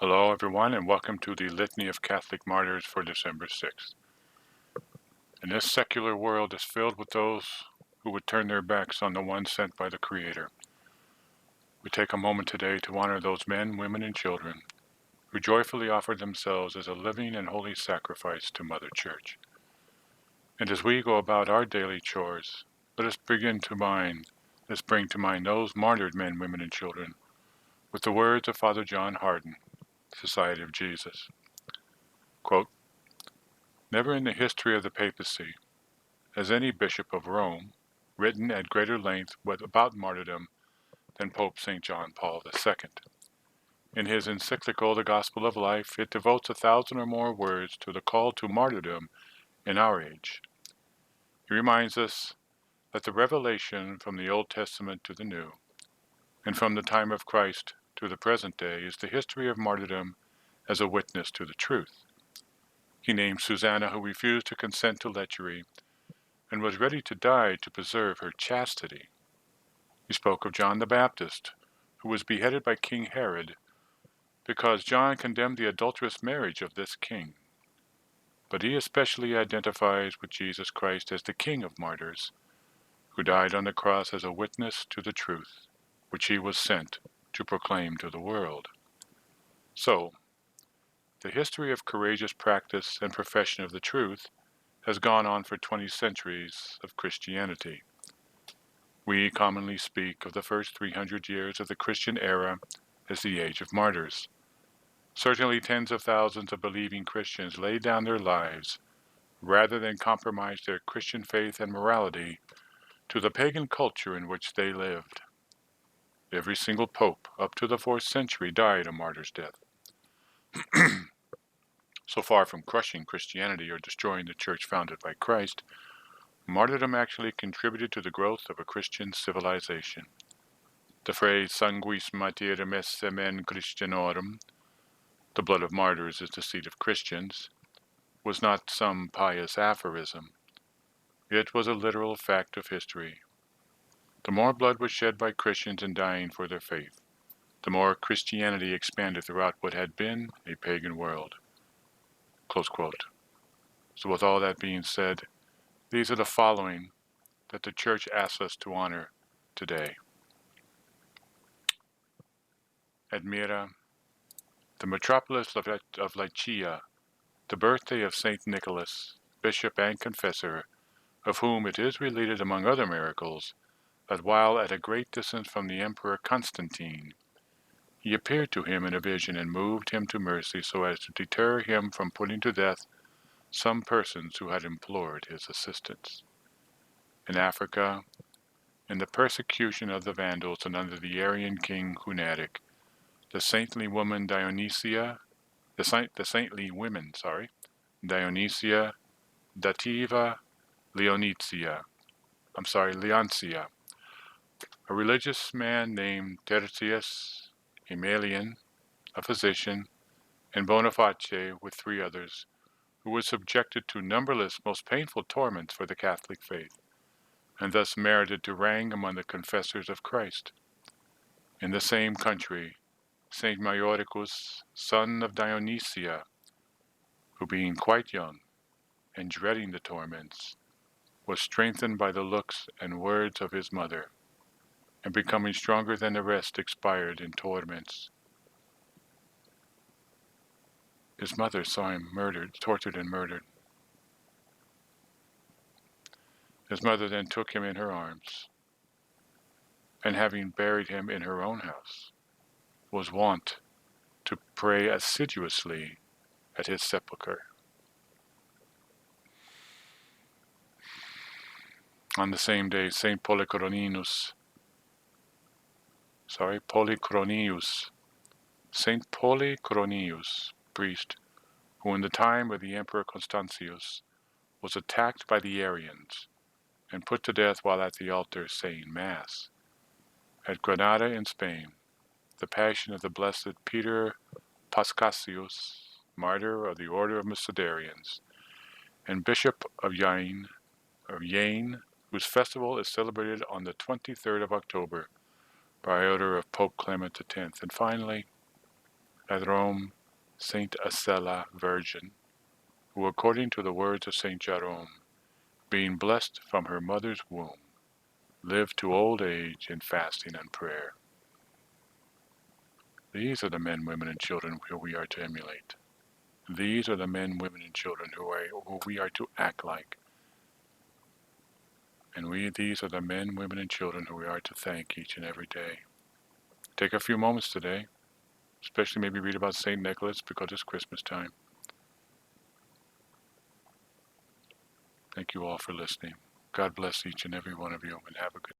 Hello, everyone, and welcome to the Litany of Catholic Martyrs for December 6th. And this secular world is filled with those who would turn their backs on the one sent by the Creator. We take a moment today to honor those men, women, and children who joyfully offered themselves as a living and holy sacrifice to Mother Church. And as we go about our daily chores, let us bring to mind those martyred men, women, and children with the words of Father John Hardon, Society of Jesus. Quote, "Never in the history of the papacy has any bishop of Rome written at greater length about martyrdom than Pope St. John Paul II. In his encyclical, The Gospel of Life, it devotes 1,000 or more words to the call to martyrdom in our age. He reminds us that the revelation from the Old Testament to the New, and from the time of Christ to the present day, is the history of martyrdom as a witness to the truth. He named Susanna, who refused to consent to lechery and was ready to die to preserve her chastity. He spoke of John the Baptist, who was beheaded by King Herod because John condemned the adulterous marriage of this king. But he especially identifies with Jesus Christ as the King of Martyrs, who died on the cross as a witness to the truth, which he was sent to proclaim to the world. So, the history of courageous practice and profession of the truth has gone on for 20 centuries of Christianity. We commonly speak of the first 300 years of the Christian era as the Age of Martyrs. Certainly tens of thousands of believing Christians laid down their lives rather than compromise their Christian faith and morality to the pagan culture in which they lived. Every single pope up to the 4th century died a martyr's death. So far from crushing Christianity or destroying the church founded by Christ, martyrdom actually contributed to the growth of a Christian civilization. The phrase sanguis martyrum est semen Christianorum, the blood of martyrs is the seed of Christians, was not some pious aphorism. It was a literal fact of history. The more blood was shed by Christians in dying for their faith, the more Christianity expanded throughout what had been a pagan world." Close quote. So with all that being said, these are the following that the Church asks us to honor today. Admira, the metropolis of Lycia, the birthday of St. Nicholas, bishop and confessor, of whom it is related among other miracles that while at a great distance from the Emperor Constantine, he appeared to him in a vision and moved him to mercy so as to deter him from putting to death some persons who had implored his assistance. In Africa, in the persecution of the Vandals and under the Arian king Hunneric, the saintly woman Dionysia, Dionysia Dativa Leoncia, a religious man named Tertius, a Malian, a physician, and Boniface with 3 others, who was subjected to numberless most painful torments for the Catholic faith, and thus merited to rank among the confessors of Christ. In the same country, Saint Majoricus, son of Dionysia, who being quite young and dreading the torments, was strengthened by the looks and words of his mother, and becoming stronger than the rest, expired in torments. His mother saw him tortured and murdered. His mother then took him in her arms, and having buried him in her own house, was wont to pray assiduously at his sepulchre. On the same day, Saint Polychronius, priest, who in the time of the Emperor Constantius was attacked by the Arians and put to death while at the altar saying Mass. At Granada in Spain, the Passion of the Blessed Peter Pascasius, martyr of the Order of Macedarians, and Bishop of Jaen, whose festival is celebrated on the 23rd of October by order of Pope Clement X. And finally, At Rome, Saint Acella, Virgin, who according to the words of Saint Jerome, being blessed from her mother's womb, lived to old age in fasting and prayer. These are the men, women, and children who we are to emulate. These are the men, women, and children who we are to act like. And these are the men, women, and children who we are to thank each and every day. Take a few moments today, especially maybe read about St. Nicholas because it's Christmas time. Thank you all for listening. God bless each and every one of you, and have a good